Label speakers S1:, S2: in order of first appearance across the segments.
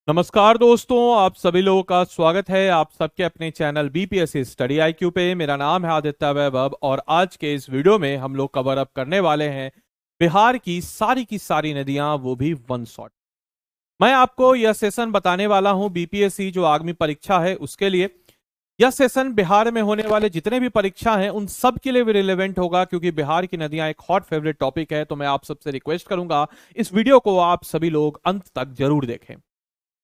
S1: नमस्कार दोस्तों, आप सभी लोगों का स्वागत है आप सबके अपने चैनल बीपीएससी स्टडी आईक्यू पे। मेरा नाम है आदित्य वैभव और आज के इस वीडियो में हम लोग कवर अप करने वाले हैं बिहार की सारी नदियां, वो भी वन शॉट। मैं आपको यह सेशन बताने वाला हूं बीपीएससी जो आगामी परीक्षा है उसके लिए। यह सेशन बिहार में होने वाले जितने भी परीक्षा हैं उन सब के लिए भी रिलेवेंट होगा, क्योंकि बिहार की नदियां एक हॉट फेवरेट टॉपिक है। तो मैं आप सबसे रिक्वेस्ट करूंगा इस वीडियो को आप सभी लोग अंत तक जरूर देखें।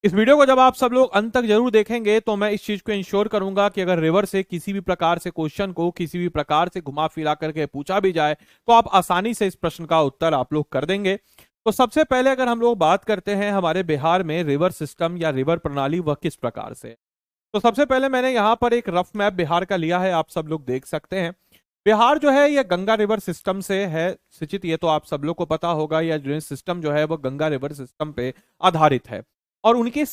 S1: इस वीडियो को जब आप सब लोग अंत तक जरूर देखेंगे तो मैं इस चीज को इंश्योर करूंगा कि अगर रिवर से किसी भी प्रकार से क्वेश्चन को किसी भी प्रकार से घुमा फिरा करके पूछा भी जाए तो आप आसानी से इस प्रश्न का उत्तर आप लोग कर देंगे। तो सबसे पहले अगर हम लोग बात करते हैं हमारे बिहार में रिवर सिस्टम या रिवर प्रणाली वह किस प्रकार से है, तो सबसे पहले मैंने यहाँ पर एक रफ मैप बिहार का लिया है, आप सब लोग देख सकते हैं। बिहार जो है यह गंगा रिवर सिस्टम से है सिंचित, ये तो आप सब लोग को पता होगा। यह ड्रेनेज सिस्टम जो है वह गंगा रिवर सिस्टम पे आधारित है और उनकी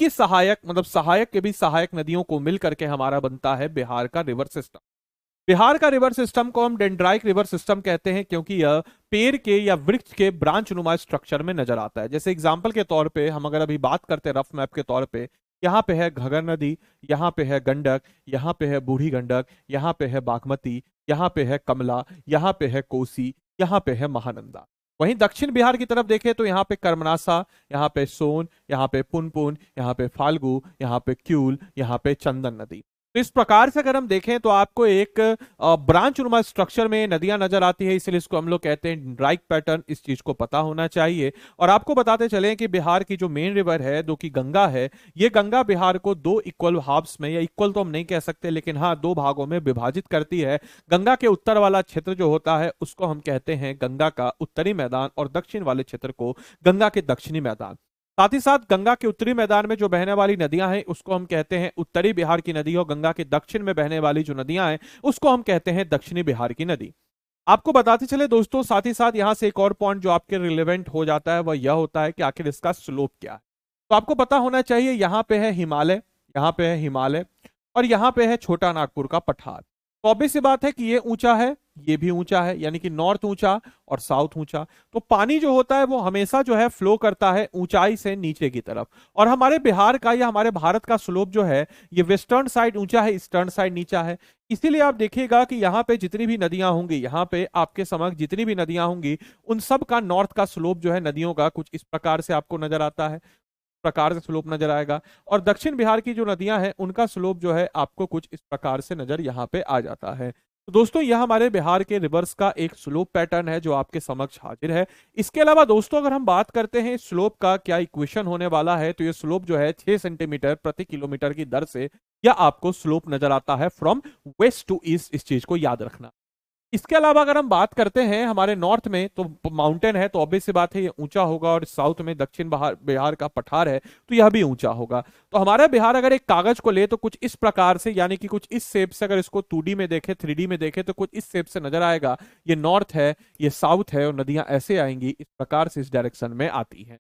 S1: सहायक मतलब सहायक के भी सहायक नदियों को मिल करके हमारा बनता है बिहार का रिवर सिस्टम। बिहार का रिवर सिस्टम को हम डेंड्राइक रिवर सिस्टम कहते हैं, क्योंकि यह पेड़ के या वृक्ष के ब्रांच नुमा स्ट्रक्चर में नजर आता है। जैसे एग्जाम्पल के तौर पे हम अगर अभी बात करते हैं रफ मैप के तौर पे, यहाँ पे है घगर नदी, यहाँ पे है गंडक, यहाँ पे है बूढ़ी गंडक, यहाँ पे है बागमती, यहाँ पे है कमला, यहाँ पे है कोसी, यहाँ पे है महानंदा। वहीं दक्षिण बिहार की तरफ देखें तो यहाँ पे कर्मनासा, यहाँ पे सोन, यहाँ पे पुनपुन, यहाँ पे फाल्गु, यहाँ पे क्यूल, यहाँ पे चंदन नदी। तो इस प्रकार से अगर हम देखें तो आपको एक ब्रांच नुमा स्ट्रक्चर में नदियां नजर आती है, इसलिए इसको हम लोग कहते हैं ड्राइक पैटर्न। इस चीज को पता होना चाहिए। और आपको बताते चलें कि बिहार की जो मेन रिवर है जो कि गंगा है, ये गंगा बिहार को दो इक्वल हाफ्स में, या इक्वल तो हम नहीं कह सकते लेकिन हाँ दो भागों में विभाजित करती है। गंगा के उत्तर वाला क्षेत्र जो होता है उसको हम कहते हैं गंगा का उत्तरी मैदान और दक्षिण वाले क्षेत्र को गंगा के दक्षिणी मैदान। साथ ही साथ गंगा के उत्तरी मैदान में जो बहने वाली नदियां हैं उसको हम कहते हैं उत्तरी बिहार की नदी, और गंगा के दक्षिण में बहने वाली जो नदियां हैं उसको हम कहते हैं दक्षिणी बिहार की नदी। आपको बताते चले दोस्तों, साथ ही साथ यहां से एक और पॉइंट जो आपके रिलेवेंट हो जाता है वह यह होता है कि आखिर इसका स्लोप क्या है। तो आपको पता होना चाहिए यहाँ पे है हिमालय, यहाँ पे है हिमालय, और यहाँ पे है छोटा नागपुर का पठार। तो ऑब्वियस सी बात है कि ये ऊंचा है, ये भी ऊंचा है, यानी कि नॉर्थ ऊंचा और साउथ ऊंचा। तो पानी जो होता है वो हमेशा जो है फ्लो करता है ऊंचाई से नीचे की तरफ। और हमारे बिहार का या हमारे भारत का स्लोप जो है ये वेस्टर्न साइड ऊंचा है, ईस्टर्न साइड नीचा है। इसीलिए आप देखिएगा कि यहाँ पे जितनी भी नदियां होंगी, यहाँ पे आपके समक्ष जितनी भी नदियां होंगी, उन सब का नॉर्थ का स्लोप जो है नदियों का कुछ इस प्रकार से आपको नजर आता है, प्रकार से स्लोप नजर आएगा। और दक्षिण बिहार की जो नदियां हैं उनका स्लोप जो है आपको कुछ इस प्रकार से नजर यहाँ पे आ जाता है। तो दोस्तों यह हमारे बिहार के रिवर्स का एक स्लोप पैटर्न है जो आपके समक्ष हाजिर है। इसके अलावा दोस्तों अगर हम बात करते हैं स्लोप का क्या इक्वेशन होने वाला है, तो ये स्लोप जो है 6 सेंटीमीटर प्रति किलोमीटर की दर से यह आपको स्लोप नजर आता है फ्रॉम वेस्ट टू ईस्ट। इस चीज को याद रखना। इसके अलावा अगर हम बात करते हैं हमारे नॉर्थ में, तो माउंटेन है तो ऑब्वियस सी बात है ये ऊंचा होगा, और साउथ में दक्षिण बिहार बिहार का पठार है तो यह भी ऊंचा होगा। तो हमारा बिहार अगर एक कागज को ले तो कुछ इस प्रकार से, यानी कि कुछ इस शेप से, अगर इसको 2D में देखे 3D में देखे तो कुछ इस शेप से नजर आएगा। ये नॉर्थ है, ये साउथ है, और नदियां ऐसे आएंगी इस प्रकार से, इस डायरेक्शन में आती हैं।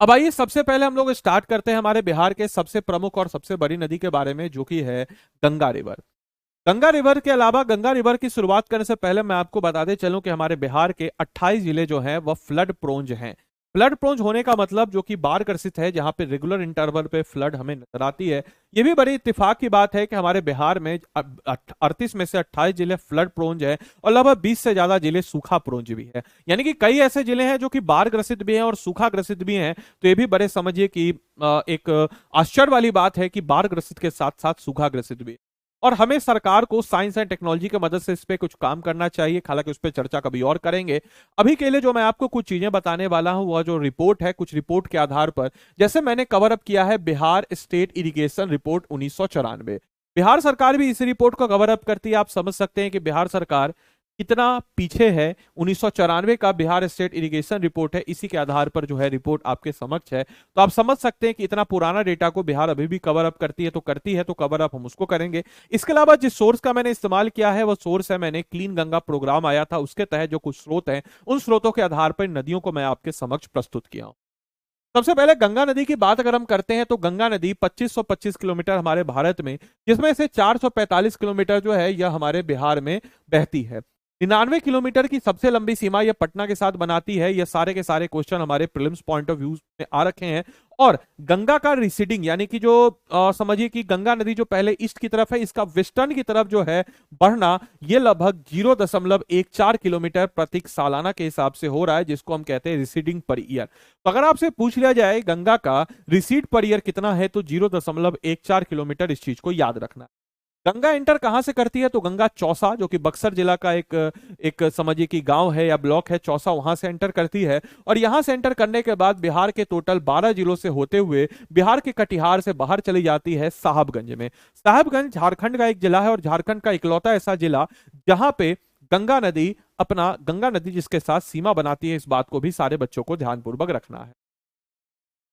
S1: अब आइए सबसे पहले हम लोग स्टार्ट करते हैं हमारे बिहार के सबसे प्रमुख और सबसे बड़ी नदी के बारे में, जो कि है गंगा रिवर। गंगा रिवर के अलावा गंगा रिवर की शुरुआत करने से पहले मैं आपको बताते चलूं कि हमारे बिहार के 28 जिले जो हैं वह फ्लड प्रोन्ज हैं। फ्लड प्रोन्ज होने का मतलब जो कि बाढ़ ग्रसित है, जहां पे रेगुलर इंटरवल पे फ्लड हमें नजर आती है। ये भी बड़ी इत्तेफाक की बात है कि हमारे बिहार में 38 में से 28 जिले फ्लड प्रोन्ज है और लगभग 20 से ज्यादा जिले सूखा प्रोन्ज भी है। यानी कि कई ऐसे जिले हैं जो कि बाढ़ ग्रसित भी हैं और सूखा ग्रसित भी हैं। तो ये भी बड़े समझिए कि एक आश्चर्य वाली बात है कि बाढ़ ग्रसित के साथ साथ सूखा ग्रसित भी। और हमें सरकार को साइंस एंड टेक्नोलॉजी की मदद से इस पे कुछ काम करना चाहिए, हालांकि उस पर चर्चा कभी और करेंगे। अभी के लिए जो मैं आपको कुछ चीजें बताने वाला हूं वह जो रिपोर्ट है, कुछ रिपोर्ट के आधार पर, जैसे मैंने कवर अप किया है Bihar state irrigation report 1994। Bihar सरकार भी इस रिपोर्ट को कवर अप करती है। आप समझ सकते हैं कि बिहार सरकार कितना पीछे है। 1994 का बिहार स्टेट इरिगेशन रिपोर्ट है, इसी के आधार पर जो है रिपोर्ट आपके समक्ष है। तो आप समझ सकते हैं कि इतना पुराना डेटा को बिहार अभी भी कवर अप करती है तो कवर अप हम उसको करेंगे। इसके अलावा जिस सोर्स का मैंने इस्तेमाल किया है वह सोर्स है, मैंने क्लीन गंगा प्रोग्राम आया था उसके तहत जो कुछ स्रोत हैं उन स्रोतों के आधार पर नदियों को मैं आपके समक्ष प्रस्तुत किया हूं। सबसे पहले गंगा नदी की बात अगर हम करते हैं तो गंगा नदी 2525 किलोमीटर हमारे भारत में, जिसमें से 445 किलोमीटर जो है यह हमारे बिहार में बहती है। 99 किलोमीटर की सबसे लंबी सीमा यह पटना के साथ बनाती है। ये सारे के सारे क्वेश्चन हमारे प्रीलिम्स पॉइंट ऑफ व्यू में आ रखे हैं। और गंगा का रिसीडिंग यानी कि जो समझिए कि गंगा नदी जो पहले ईस्ट की तरफ है, इसका वेस्टर्न की तरफ जो है बढ़ना, ये लगभग 0.14 किलोमीटर प्रति सालाना के हिसाब से हो रहा है, जिसको हम कहते हैं रिसीडिंग पर ईयर। तो अगर आपसे पूछ लिया जाए गंगा का रिसीड पर ईयर कितना है, तो 0.14 किलोमीटर, इस चीज को याद रखना। गंगा एंटर कहां से करती है, तो गंगा चौसा, जो कि बक्सर जिला का एक एक समझिए कि गांव है या ब्लॉक है चौसा, वहां से एंटर करती है। और यहां से एंटर करने के बाद बिहार के टोटल 12 जिलों से होते हुए बिहार के कटिहार से बाहर चली जाती है साहबगंज में। साहबगंज झारखंड का एक जिला है और झारखंड का इकलौता ऐसा जिला जहां पे गंगा नदी जिसके साथ सीमा बनाती है। इस बात को भी सारे बच्चों को ध्यानपूर्वक रखना है।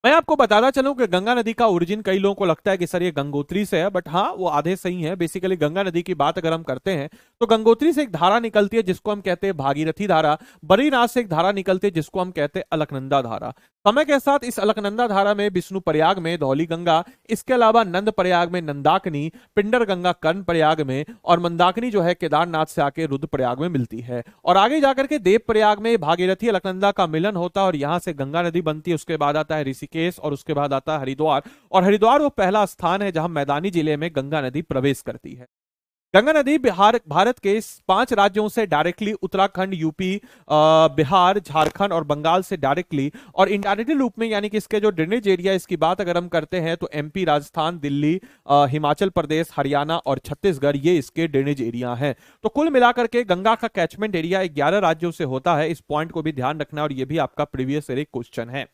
S1: मैं आपको बताता चलूं कि गंगा नदी का ओरिजिन कई लोगों को लगता है कि सर ये गंगोत्री से है, बट हाँ वो आधे सही है। बेसिकली गंगा नदी की बात अगर हम करते हैं तो गंगोत्री से एक धारा निकलती है जिसको हम कहते हैं भागीरथी धारा। बद्रीनाथ से एक धारा निकलती है जिसको हम कहते हैं अलकनंदा धारा। समय के साथ इस अलकनंदा धारा में विष्णु प्रयाग में धौली गंगा, इसके अलावा नंद प्रयाग में नंदाकिनी, पिंडर गंगा कर्ण प्रयाग में, और मंदाकिनी जो है केदारनाथ से आके रुद्र प्रयाग में मिलती है। और आगे जाकर के देव प्रयाग में भागीरथी अलकनंदा का मिलन होता है और यहां से गंगा नदी बनती है। उसके बाद आता है ऋषिकेश और उसके बाद आता है हरिद्वार। और हरिद्वार वो पहला स्थान है जहां मैदानी जिले में गंगा नदी प्रवेश करती है। गंगा नदी भारत के 5 राज्यों से डायरेक्टली, उत्तराखंड, यूपी, बिहार, झारखंड और बंगाल से डायरेक्टली, और इनडायरेक्टली रूप में यानी कि इसके जो ड्रेनेज एरिया इसकी बात अगर हम करते हैं तो एमपी, राजस्थान, दिल्ली, हिमाचल प्रदेश, हरियाणा और छत्तीसगढ़, ये इसके ड्रेनेज एरिया हैं। तो कुल मिलाकर के गंगा का कैचमेंट एरिया 11 राज्यों से होता है। इस पॉइंट को भी ध्यान रखना और ये भी आपका प्रीवियस ईयर एक क्वेश्चन है।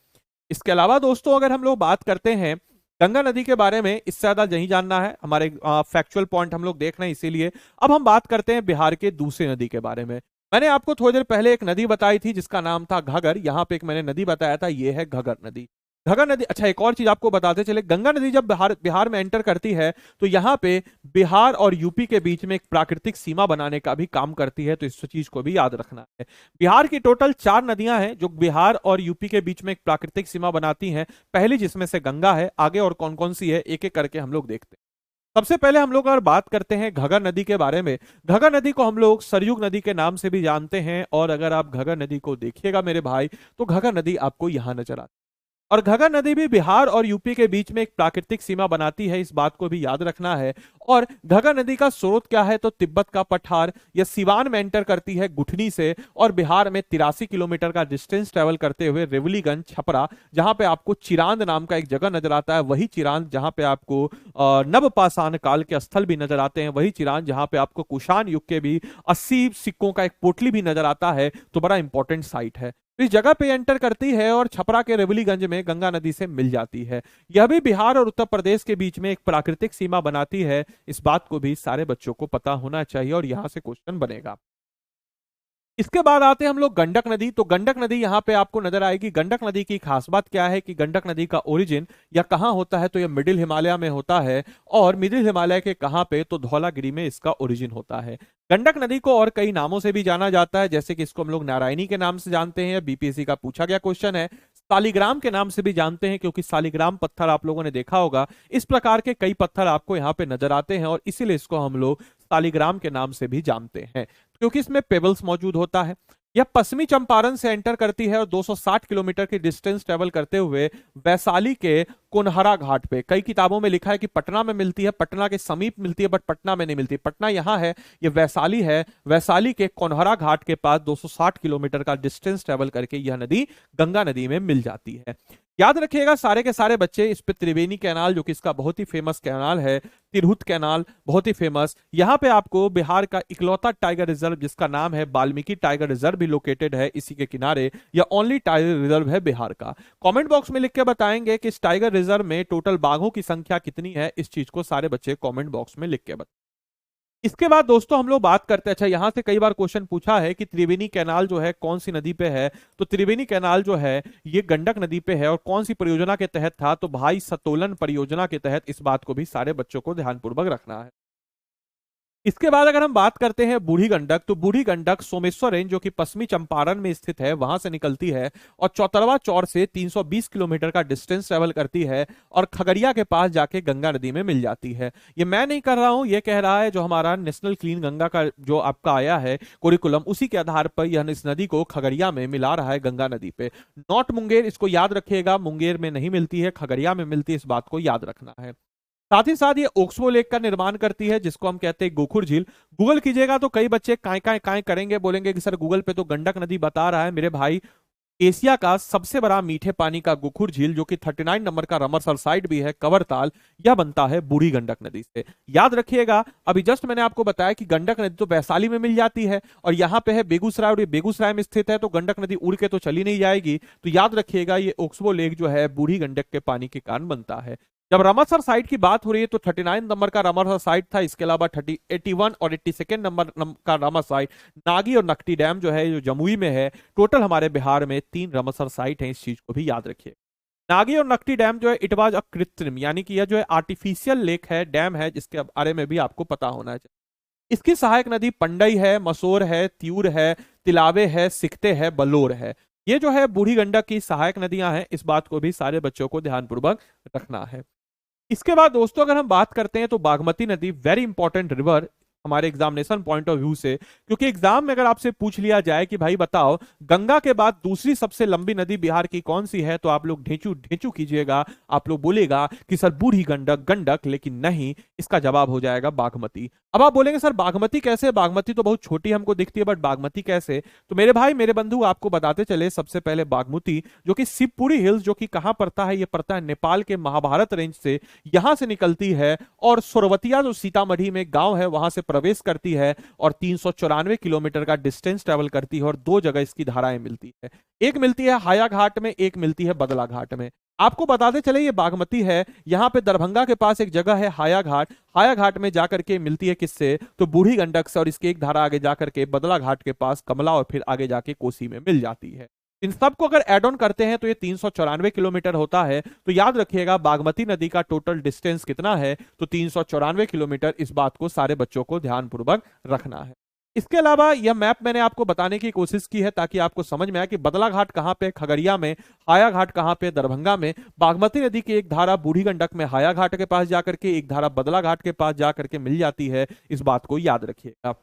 S1: इसके अलावा दोस्तों अगर हम लोग बात करते हैं गंगा नदी के बारे में, इससे ज्यादा नहीं जानना है, हमारे फैक्चुअल पॉइंट हम लोग देख रहे हैं, इसीलिए अब हम बात करते हैं बिहार के दूसरे नदी के बारे में। मैंने आपको थोड़ी देर पहले एक नदी बताई थी जिसका नाम था घगर। यहां पे एक मैंने नदी बताया था, ये है घगर नदी। घगर नदी, अच्छा एक और चीज आपको बताते चले, गंगा नदी जब बिहार में एंटर करती है तो यहां पे बिहार और यूपी के बीच में एक प्राकृतिक सीमा बनाने का भी काम करती है। तो इस चीज को भी याद रखना है। बिहार की टोटल 4 नदियां हैं जो बिहार और यूपी के बीच में एक प्राकृतिक सीमा बनाती हैं। पहली जिसमें से गंगा है, आगे और कौन कौन सी है एक एक करके हम लोग देखते हैं। सबसे पहले हम लोग अगर बात करते हैं घगर नदी के बारे में, घगर नदी को हम लोग सरयुग नदी के नाम से भी जानते हैं। और अगर आप घगर नदी को देखिएगा मेरे भाई, तो घगर नदी आपको यहां नजर आती है। और घगर नदी भी बिहार और यूपी के बीच में एक प्राकृतिक सीमा बनाती है, इस बात को भी याद रखना है। और घगर नदी का स्रोत क्या है, तो तिब्बत का पठार। यह सिवान में एंटर करती है गुठनी से और बिहार में 83 किलोमीटर का डिस्टेंस ट्रेवल करते हुए रेवलीगंज, छपरा, जहां पे आपको चिरांद नाम का एक जगह नजर आता है, वही चिरांद जहां पे आपको नवपाषाण काल के स्थल भी नजर आते हैं, वही चिरांद जहां पे आपको कुषाण युग के भी 80 सिक्कों का एक पोटली भी नजर आता है। तो बड़ा इंपॉर्टेंट साइट है। इस जगह पे एंटर करती है और छपरा के रेवलीगंज में गंगा नदी से मिल जाती है। यह भी बिहार और उत्तर प्रदेश के बीच में एक प्राकृतिक सीमा बनाती है। इस बात को भी सारे बच्चों को पता होना चाहिए और यहां से क्वेश्चन बनेगा। इसके बाद आते हैं हम लोग गंडक नदी। तो गंडक नदी यहां पे आपको नजर आएगी। गंडक नदी की खास बात क्या है कि गंडक नदी का ओरिजिन या कहां होता है, तो यह मिडिल हिमालय में होता है। और मिडिल हिमालय के कहां पे, तो धौलागिरी में इसका ओरिजिन होता है। गंडक नदी को और कई नामों से भी जाना जाता है, जैसे कि इसको हम लोग नारायणी के नाम से जानते हैं, बीपीएससी का पूछा गया क्वेश्चन है। सालिग्राम के नाम से भी जानते हैं क्योंकि सालिग्राम पत्थर आप लोगों ने देखा होगा। इस प्रकार के कई पत्थर आपको यहाँ पे नजर आते हैं और इसीलिए इसको हम लोग सालिग्राम के नाम से भी जानते हैं, क्योंकि इसमें पेबल्स मौजूद होता है। यह पश्चिमी चंपारण से एंटर करती है और 260 किलोमीटर की डिस्टेंस ट्रेवल करते हुए वैशाली के कोनहरा घाट पे, कई किताबों में लिखा है कि पटना में मिलती है, पटना के समीप मिलती है, बट पटना में नहीं मिलती। पटना यहाँ है, ये वैशाली है। वैशाली के कोनहरा घाट के पास 260 किलोमीटर का डिस्टेंस ट्रेवल करके यह नदी गंगा नदी में मिल जाती है। याद रखिएगा सारे के सारे बच्चे, इस पे त्रिवेणी कैनाल जो कि इसका बहुत ही फेमस कैनाल है, तिरहुत कैनाल बहुत ही फेमस। यहाँ पे आपको बिहार का इकलौता टाइगर रिजर्व जिसका नाम है वाल्मीकि टाइगर रिजर्व भी लोकेटेड है इसी के किनारे। यह ओनली टाइगर रिजर्व है बिहार का। कमेंट बॉक्स में लिख के बताएंगे कि इस टाइगर रिजर्व में टोटल बाघों की संख्या कितनी है। इस चीज को सारे बच्चे कमेंट बॉक्स में लिख के बताएं। इसके बाद दोस्तों हम लोग बात करते हैं, अच्छा यहां से कई बार क्वेश्चन पूछा है कि त्रिवेणी कैनाल जो है कौन सी नदी पे है। तो त्रिवेणी कैनाल जो है ये गंडक नदी पे है और कौन सी परियोजना के तहत था, तो भाई सतोलन परियोजना के तहत। इस बात को भी सारे बच्चों को ध्यानपूर्वक रखना है। इसके बाद अगर हम बात करते हैं बूढ़ी गंडक, तो बूढ़ी गंडक सोमेश्वर रेंज जो कि पश्चिमी चंपारण में स्थित है वहां से निकलती है और चौतरवा चौर से 320 किलोमीटर का डिस्टेंस ट्रेवल करती है और खगड़िया के पास जाके गंगा नदी में मिल जाती है। ये मैं नहीं कर रहा हूं, ये कह रहा है जो हमारा नेशनल क्लीन गंगा का जो आपका आया है कुरिकुलम, उसी के आधार पर यह इस नदी को खगड़िया में मिला रहा है गंगा नदी पे। नॉट मुंगेर, इसको याद रखिएगा, मुंगेर में नहीं मिलती है, खगड़िया में मिलती है, इस बात को याद रखना है। साथ ही साथ ये ओक्सबो लेक का निर्माण करती है जिसको हम कहते हैं गोखुर झील। गूगल कीजिएगा तो कई बच्चे काय काय काय करेंगे, बोलेंगे कि सर गूगल पे तो गंडक नदी बता रहा है। मेरे भाई, एशिया का सबसे बड़ा मीठे पानी का गोखुर झील जो कि 39 नंबर का रमरसर साइट भी है, कवरताल, यह बनता है बूढ़ी गंडक नदी से। याद रखिएगा, अभी जस्ट मैंने आपको बताया कि गंडक नदी तो वैशाली में मिल जाती है और यहाँ पे है बेगूसराय, और ये बेगूसराय में स्थित है, तो गंडक नदी उड़ के तो चली नहीं जाएगी। तो याद रखिएगा ये ओक्सबो लेक जो है बूढ़ी गंडक के पानी के कारण बनता है। जब रामासर साइट की बात हो रही है तो 39 नंबर का रामासर साइट था, इसके अलावा 81 और 82 नंबर का रामासर साइट, नागी और नकटी डैम जो है जो जमुई में है। टोटल हमारे बिहार में 3 रामासर साइट हैं, इस चीज को भी याद रखिए। नागी और नकटी डैम जो है इट वाज अ कृत्रिम, यानी कि यह जो है आर्टिफिशियल लेक है, डैम है, जिसके बारे में भी आपको पता होना चाहिए। इसकी सहायक नदी पंडई है, मसोर है, त्यूर है, तिलावे है, सिकते है, बलोर है। ये जो है बूढ़ी गंडक की सहायक नदियां हैं, इस बात को भी सारे बच्चों को ध्यानपूर्वक रखना है। इसके बाद दोस्तों अगर हम बात करते हैं तो बागमती नदी, वेरी इंपॉर्टेंट रिवर हमारे एग्जामिनेशन पॉइंट ऑफ व्यू से, क्योंकि एग्जाम में अगर आपसे पूछ लिया जाए कि भाई बताओ गंगा के बाद दूसरी सबसे लंबी नदी बिहार की कौन सी है, तो आप लोग ढेंचू ढेंचू कीजिएगा, आप लोग बोलेगा कि सर बूढ़ी गंडक गंडक, लेकिन नहीं, इसका जवाब हो जाएगा बागमती। अब आप बोलेंगे सर बागमती कैसे, बागमती तो बहुत छोटी हमको दिखती है, बट बागमती कैसे? तो मेरे भाई मेरे बंधु आपको बताते चले, सबसे पहले बागमती जो कि शिवपुरी हिल्स जो कि कहां पड़ता है, ये पड़ता है नेपाल के महाभारत रेंज से, यहां से निकलती है और सोरवतिया जो सीतामढ़ी में गांव है वहां से प्रवेश करती है और 394 किलोमीटर का डिस्टेंस ट्रेवल करती है और दो जगह इसकी धाराएं मिलती है। एक मिलती है हाया घाट में, एक मिलती है बदला घाट में। आपको बताते चले ये बागमती है, यहां पे दरभंगा के पास एक जगह है हाया घाट, हाया घाट में जाकर के मिलती है किससे, तो बूढ़ी गंडक से, और इसकी एक धारा आगे जाकर के बदला घाट के पास कमला और फिर आगे जाके कोसी में मिल जाती है। इन सब को अगर एड ऑन करते हैं तो ये 394 किलोमीटर होता है। तो याद रखिएगा बागमती नदी का टोटल डिस्टेंस कितना है, तो 394 किलोमीटर। इस बात को सारे बच्चों को ध्यानपूर्वक रखना है। इसके अलावा यह मैप मैंने आपको बताने की कोशिश की है ताकि आपको समझ में आए कि बदला घाट कहां पे, खगड़िया में, हाया घाट कहां पे, दरभंगा में। बागमती नदी की एक धारा बूढ़ी गंडक में हाया घाट के पास जाकर के, एक धारा बदला घाट के पास जाकर के मिल जाती है, इस बात को याद रखिएगा।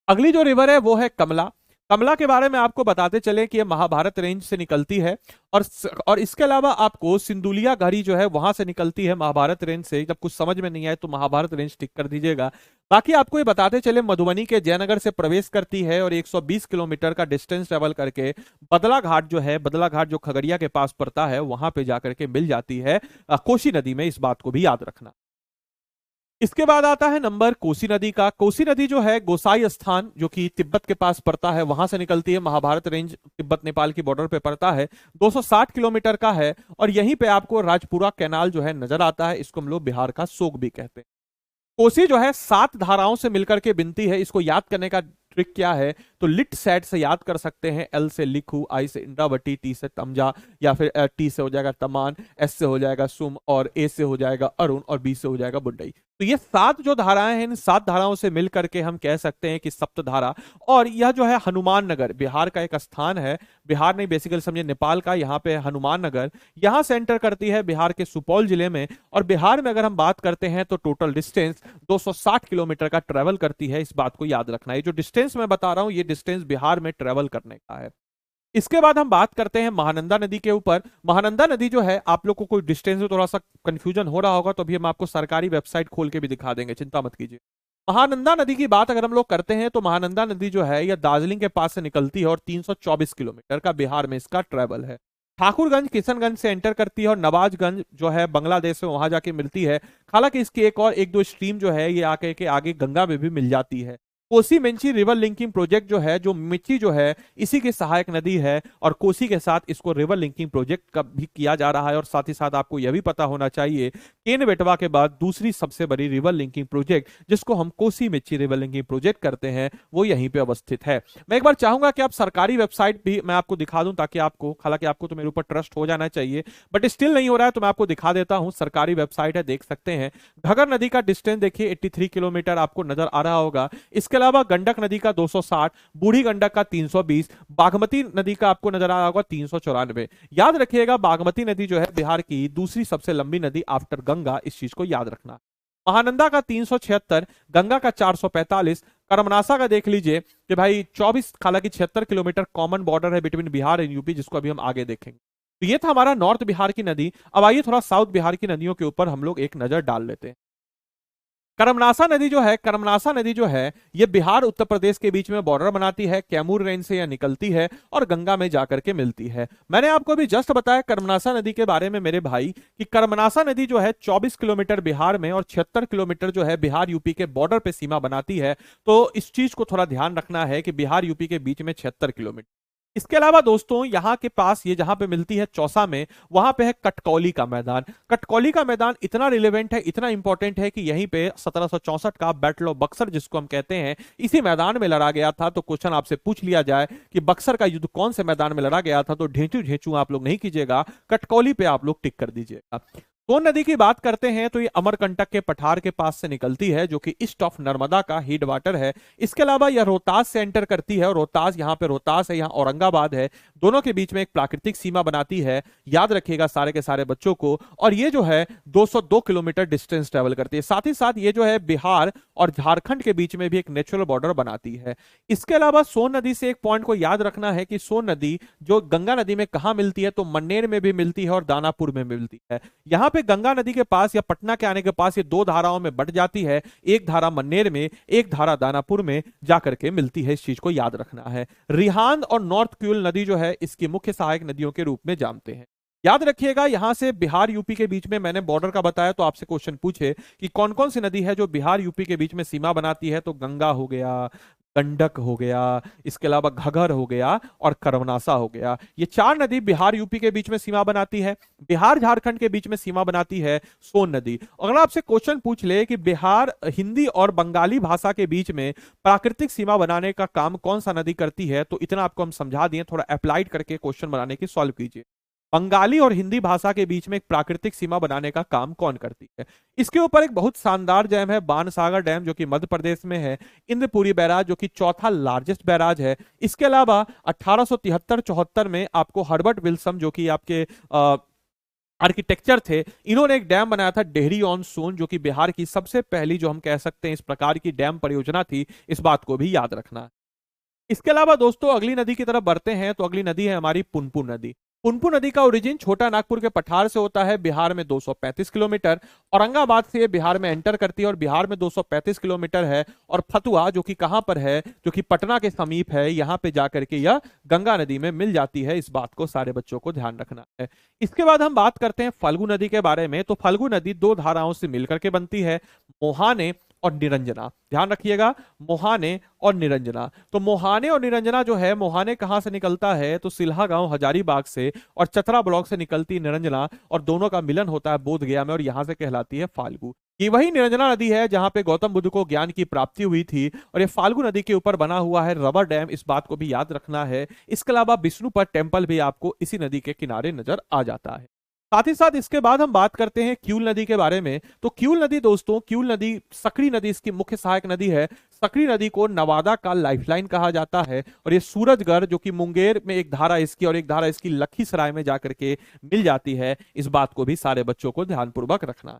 S1: अगली जो रिवर है वो है कमला। कमला के बारे में आपको बताते चले कि यह महाभारत रेंज से निकलती है और इसके अलावा आपको सिंदुलिया घाटी जो है वहां से निकलती है महाभारत रेंज से। जब कुछ समझ में नहीं आए तो महाभारत रेंज टिक कर दीजिएगा। बाकी आपको ये बताते चले मधुबनी के जयनगर से प्रवेश करती है और 120 किलोमीटर का डिस्टेंस ट्रेवल करके बदला घाट जो है, बदला घाट जो खगड़िया के पास पड़ता है, वहां पे जाकर के मिल जाती है कोसी नदी में। इस बात को भी याद रखना। इसके बाद आता है नंबर कोसी नदी का। कोसी नदी जो है गोसाई स्थान जो कि तिब्बत के पास पड़ता है, वहां से निकलती है, महाभारत रेंज तिब्बत नेपाल की बॉर्डर पे पड़ता है, 260 किलोमीटर का है और यहीं पे आपको राजपुरा कैनाल जो है नजर आता है। इसको हम लोग बिहार का शोक भी कहते हैं। कोसी जो है 7 धाराओं से मिलकर के बनती है। इसको याद करने का ट्रिक क्या है, तो लिट सेट से याद कर सकते हैं। एल से लिखू, आई से इंद्रावती, टी से तमजा, या फिर टी से हो जाएगा तमान, एस से हो जाएगा सुम, और ए से हो जाएगा अरुण, और बी से हो जाएगा बुंडई। तो ये 7 जो धाराएं हैं, इन 7 धाराओं से मिल करके हम कह सकते हैं कि सप्तधारा। और यह जो है हनुमान नगर बिहार का एक स्थान है, बिहार नहीं बेसिकली समझे नेपाल का, यहाँ पे हनुमान नगर, यहां से एंटर करती है बिहार के सुपौल जिले में। और बिहार में अगर हम बात करते हैं तो टोटल डिस्टेंस 260 किलोमीटर का ट्रेवल करती है। इस बात को याद रखना है। जो डिस्टेंस मैं बता रहा हूं ये डिस्टेंस बिहार में ट्रेवल करने का है। इसके बाद हम बात करते हैं महानंदा नदी के ऊपर। महानंदा नदी जो है, आप लोग को कोई डिस्टेंस में थोड़ा सा कंफ्यूजन हो रहा होगा तो अभी हम आपको सरकारी वेबसाइट खोल के भी दिखा देंगे, चिंता मत कीजिए। महानंदा नदी की बात अगर हम लोग करते हैं तो महानंदा नदी जो है यह दार्जिलिंग के पास से निकलती है और 324 किलोमीटर का बिहार में इसका ट्रेवल है। ठाकुरगंज किशनगंज से एंटर करती है और नवाजगंज जो है बांग्लादेश में, वहां जाके मिलती है। हालांकि इसकी एक दो स्ट्रीम जो है ये आके के आगे गंगा में भी मिल जाती है। Kosi Mechi river linking project जो है, जो मिच्ची जो है इसी की सहायक नदी है और कोसी के साथ इसको रिवर लिंकिंग प्रोजेक्ट का भी किया जा रहा है। और साथ ही साथ आपको यह भी पता होना चाहिए केन बेटवा के बाद दूसरी सबसे बड़ी रिवर लिंकिंग प्रोजेक्ट जिसको हम Kosi Mechi river linking project करते हैं वो यहीं पे अवस्थित है। मैं एक बार चाहूंगा कि आप सरकारी वेबसाइट भी मैं आपको दिखा दूं ताकि आपको, हालांकि आपको तो मेरे ऊपर ट्रस्ट हो जाना चाहिए बट स्टिल नहीं हो रहा है तो मैं आपको दिखा देता हूं। सरकारी वेबसाइट है, देख सकते हैं। घगर नदी का डिस्टेंस देखिए 83 किलोमीटर आपको नजर आ रहा होगा। इसके अलावा गंडक नदी का 260, बूढ़ी गंडक का 320, बागमती नदी का आपको नजर आ रहा होगा 394। याद रखिएगा बागमती नदी जो है बिहार की दूसरी सबसे लंबी नदी आफ्टर गंगा, इस चीज को याद रखना। महानंदा का 376, गंगा का 445, कर्मनासा का देख लीजिए कि भाई 24, हालांकि 76 किलोमीटर कॉमन बॉर्डर है बिटवीन बिहार एंड यूपी, जिसको अभी हम आगे देखेंगे। तो ये था हमारा नॉर्थ बिहार की नदी। अब आइए थोड़ा साउथ बिहार की नदियों के ऊपर हम लोग एक नजर डाल लेते हैं। कर्मनासा नदी जो है, कर्मनासा नदी जो है ये बिहार उत्तर प्रदेश के बीच में बॉर्डर बनाती है। कैमूर रेंज से यह निकलती है और गंगा में जाकर के मिलती है। मैंने आपको अभी जस्ट बताया कर्मनासा नदी के बारे में मेरे भाई कि कर्मनासा नदी जो है 24 किलोमीटर बिहार में और 76 किलोमीटर जो है बिहार यूपी के बॉर्डर पे सीमा बनाती है। तो इस चीज को थोड़ा ध्यान रखना है कि बिहार यूपी के बीच में 76 किलोमीटर। इसके अलावा दोस्तों यहाँ के पास ये जहां पे मिलती है चौसा में, वहां पे है कटकौली का मैदान। कटकौली का मैदान इतना रिलेवेंट है, इतना इंपॉर्टेंट है कि यहीं पे 1764 का बैटल ऑफ बक्सर जिसको हम कहते हैं इसी मैदान में लड़ा गया था। तो क्वेश्चन आपसे पूछ लिया जाए कि बक्सर का युद्ध कौन से मैदान में लड़ा गया था, तो ढेंचू ढेंचू आप लोग नहीं कीजिएगा, कटकौली पे आप लोग टिक कर दीजिएगा। सोन नदी की बात करते हैं तो ये अमरकंटक के पठार के पास से निकलती है जो कि ईस्ट ऑफ नर्मदा का हेड वाटर है। इसके अलावा यह रोहतास से एंटर करती है और रोहतास, यहाँ पे रोहतास है, यहाँ औरंगाबाद है, दोनों के बीच में एक प्राकृतिक सीमा बनाती है। याद रखिएगा सारे के सारे बच्चों को। और ये जो है 202 किलोमीटर डिस्टेंस ट्रेवल करती है। साथ ही साथ ये जो है बिहार और झारखंड के बीच में भी एक नेचुरल बॉर्डर बनाती है। इसके अलावा सोन नदी से एक पॉइंट को याद रखना है कि सोन नदी जो गंगा नदी में कहां मिलती है, तो मन्नेर में भी मिलती है और दानापुर में मिलती है। यहाँ पे गंगा नदी के पास या पटना के आने के पास ये दो धाराओं में बट जाती है, एक धारा मन्नेर में, एक धारा दानापुर में जाकर के मिलती है। इस चीज को याद रखना है। रिहांद और नॉर्थ क्यूल नदी जो है इसकी मुख्य सहायक नदियों के रूप में जानते हैं। याद रखिएगा यहां से बिहार यूपी के बीच में मैंने बॉर्डर का बताया, तो आपसे क्वेश्चन पूछे कि कौन कौन सी नदी है जो बिहार यूपी के बीच में सीमा बनाती है, तो गंगा हो गया, गंडक हो गया, इसके अलावा घगर हो गया और कर्मनासा हो गया। ये चार नदी बिहार यूपी के बीच में सीमा बनाती है। बिहार झारखंड के बीच में सीमा बनाती है सोन नदी। अगर आपसे क्वेश्चन पूछ ले कि बिहार हिंदी और बंगाली भाषा के बीच में प्राकृतिक सीमा बनाने का काम कौन सा नदी करती है, तो इतना आपको हम समझा दिए, थोड़ा अप्लाइड करके क्वेश्चन बनाने की सॉल्व कीजिए। बंगाली और हिंदी भाषा के बीच में एक प्राकृतिक सीमा बनाने का काम कौन करती है? इसके ऊपर एक बहुत शानदार डैम है बाणसागर डैम जो कि मध्य प्रदेश में है। इंद्रपुरी बैराज जो कि चौथा लार्जेस्ट बैराज है। इसके अलावा 1873-74 में आपको हर्बर्ट विल्सन जो कि आपके आर्किटेक्चर थे, इन्होंने एक डैम बनाया था डेहरी ऑन सोन, जो कि बिहार की सबसे पहली जो हम कह सकते हैं इस प्रकार की डैम परियोजना थी। इस बात को भी याद रखना। इसके अलावा दोस्तों अगली नदी की तरफ बढ़ते हैं, तो अगली नदी है हमारी पुनपुन नदी। पुनपुन नदी का ओरिजिन छोटा नागपुर के पठार से होता है, बिहार में 235 किलोमीटर। औरंगाबाद से ये बिहार में एंटर करती है और बिहार में 235 किलोमीटर है। और फतुआ जो कि कहां पर है, जो कि पटना के समीप है, यहां पे जाकर के यह गंगा नदी में मिल जाती है। इस बात को सारे बच्चों को ध्यान रखना है। इसके बाद हम बात करते हैं फल्गु नदी के बारे में। तो फल्गु नदी दो धाराओं से मिलकर के बनती है, मोहाने और निरंजना। ध्यान रखिएगा, मोहाने और निरंजना। तो मोहाने और निरंजना जो है, मोहाने कहां से निकलता है, तो सिल्हा गांव हजारीबाग से, और चतरा ब्लॉक से निकलती है निरंजना, और दोनों का मिलन होता है बोध गया में, और यहां से कहलाती है फाल्गु। ये वही निरंजना नदी है जहां पे गौतम बुद्ध को ज्ञान की प्राप्ति हुई थी। और ये फाल्गु नदी के ऊपर बना हुआ है रबर डैम, इस बात को भी याद रखना है। इसके अलावा विष्णुपद टेम्पल भी आपको इसी नदी के किनारे नजर आ जाता है। साथ ही साथ इसके बाद हम बात करते हैं क्यूल नदी के बारे में। तो क्यूल नदी दोस्तों, क्यूल नदी सकरी नदी इसकी मुख्य सहायक नदी है। सकरी नदी को नवादा का लाइफलाइन कहा जाता है। और ये सूरजगढ़ जो कि मुंगेर में एक धारा इसकी और एक धारा इसकी लखीसराय में जाकर के मिल जाती है। इस बात को भी सारे बच्चों को ध्यानपूर्वक रखना।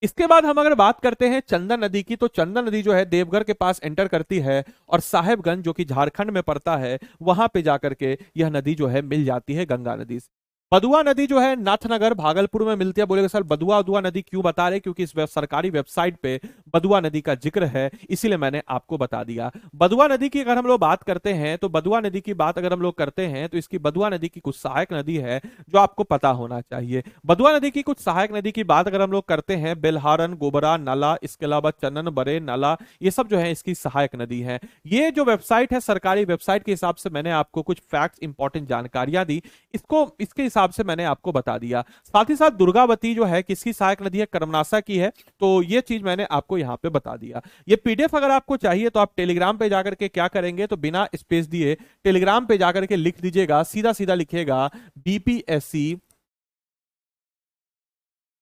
S1: इसके बाद हम अगर बात करते हैं चंदन नदी की, तो चंदन नदी जो है देवघर के पास एंटर करती है और साहेबगंज जो कि झारखंड में पड़ता है, वहां पे जाकर के यह नदी जो है मिल जाती है गंगा नदी से। बदुआ नदी जो है नाथनगर भागलपुर में मिलती है। बोलेगा सर बदुआ उदुआ नदी क्यों बता रहे, क्योंकि इस सरकारी वेबसाइट पे बदुआ नदी का जिक्र है, इसीलिए मैंने आपको बता दिया। बदुआ नदी की अगर हम लोग बात करते हैं तो बदुआ नदी की बात अगर हम लोग करते हैं तो इसकी बदुआ नदी की कुछ सहायक नदी है जो आपको पता होना चाहिए। बदुआ नदी की कुछ सहायक नदी की बात अगर हम लोग करते हैं, बेलहारन, गोबरा, नाला, इसके अलावा चन्नन, बरे, नाला, ये सब जो है इसकी सहायक नदी है। ये जो वेबसाइट है सरकारी वेबसाइट के हिसाब से मैंने आपको कुछ फैक्ट्स इंपॉर्टेंट जानकारियां दी, इसको इसके हिसाब से मैंने आपको बता दिया। साथ ही साथ दुर्गावती जो है किसकी सहायक नदी है, कर्मनासा की है, तो ये चीज मैंने आपको यहां पे बता दिया। ये पीडीएफ अगर आपको चाहिए तो आप टेलीग्राम पे जाकर के क्या करेंगे, तो बिना स्पेस दिए टेलीग्राम पे जाकर के लिख दीजिएगा, सीधा सीधा लिखिएगा बीपीएससी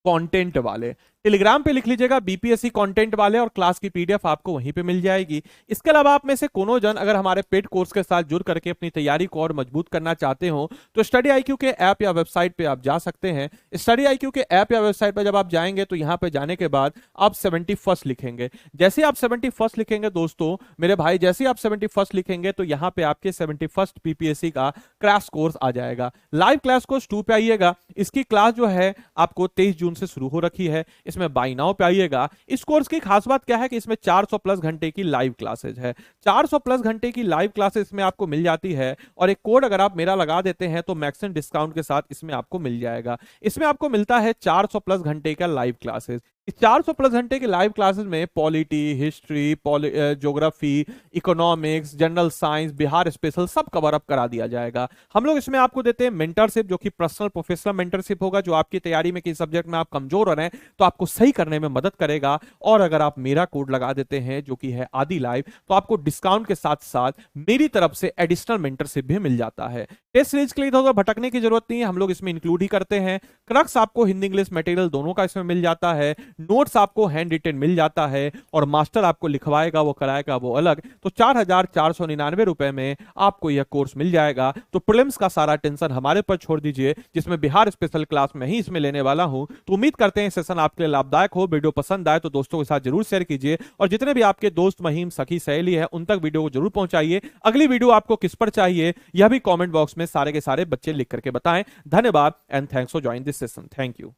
S1: कंटेंट वाले। टेलीग्राम पे लिख लीजिएगा बीपीएससी कंटेंट वाले और क्लास की पीडीएफ आपको वहीं पे मिल जाएगी। इसके अलावा आप में से कोनो जन अगर हमारे पेड कोर्स के साथ जुड़ करके अपनी तैयारी को और मजबूत करना चाहते हो तो स्टडी आईक्यू के ऐप या वेबसाइट पे आप जा सकते हैं। स्टडी आईक्यू के ऐप या वेबसाइट पर जब आप जाएंगे तो यहाँ पे जाने के बाद आप 71 लिखेंगे। जैसे आप 71 लिखेंगे दोस्तों मेरे भाई, जैसे आप 71 लिखेंगे तो यहाँ पे आपके 71 पीपीएससी का क्रैश कोर्स आ जाएगा। लाइव क्लास कोर्स 2 पे आइएगा। इसकी क्लास जो है आपको 23 जून से शुरू हो रखी है, इसमें बाई नाउ पे आइएगा। इस कोर्स की खास बात क्या है कि इसमें 400 प्लस घंटे की लाइव क्लासेज है। 400 प्लस घंटे की लाइव क्लासेस इसमें आपको मिल जाती है और एक कोड अगर आप मेरा लगा देते हैं तो मैक्सिमम डिस्काउंट के साथ इसमें आपको मिल जाएगा। इसमें आपको मिलता है 400 प्लस घंटे का लाइव क्लासेस। इस 400 प्लस घंटे के लाइव क्लासेस में polity, history, geography, economics, general science, Bihar special सब कवर अप करा दिया जाएगा। हम लोग इसमें आपको देते हैं मेंटरशिप, जो कि पर्सनल प्रोफेशनल मेंटरशिप होगा, जो आपकी तैयारी में किसी सब्जेक्ट में आप कमजोर हो रहे हैं तो आपको सही करने में मदद करेगा। और अगर आप मेरा कोड लगा देते हैं जो कि है आदि लाइव, तो आपको डिस्काउंट के साथ साथ मेरी तरफ से एडिशनल मेंटरशिप भी मिल जाता है। टेस्ट सीरीज के लिए तो भटकने की जरूरत नहीं है, हम लोग इसमें इंक्लूड ही करते हैं। क्रक्स आपको हिंदी इंग्लिश मटेरियल दोनों का इसमें मिल जाता है, नोट्स आपको हैंड रिटन मिल जाता है और मास्टर आपको लिखवाएगा वो कराएगा वो अलग। तो 4,499 रुपए में आपको यह कोर्स मिल जाएगा। तो प्रीलिम्स का सारा टेंशन हमारे पर छोड़ दीजिए, जिसमें बिहार स्पेशल क्लास में ही इसमें लेने वाला हूं। तो उम्मीद करते हैं सेशन आपके लिए लाभदायक हो। वीडियो पसंद आए तो दोस्तों के साथ जरूर शेयर कीजिए और जितने भी आपके दोस्त, महीम, सखी, सहेली है उन तक वीडियो को जरूर पहुंचाइए। अगली वीडियो आपको किस पर चाहिए यह भी कमेंट बॉक्स में सारे के सारे बच्चे लिख करके बताएं। धन्यवाद and thanks for joining this session. Thank you.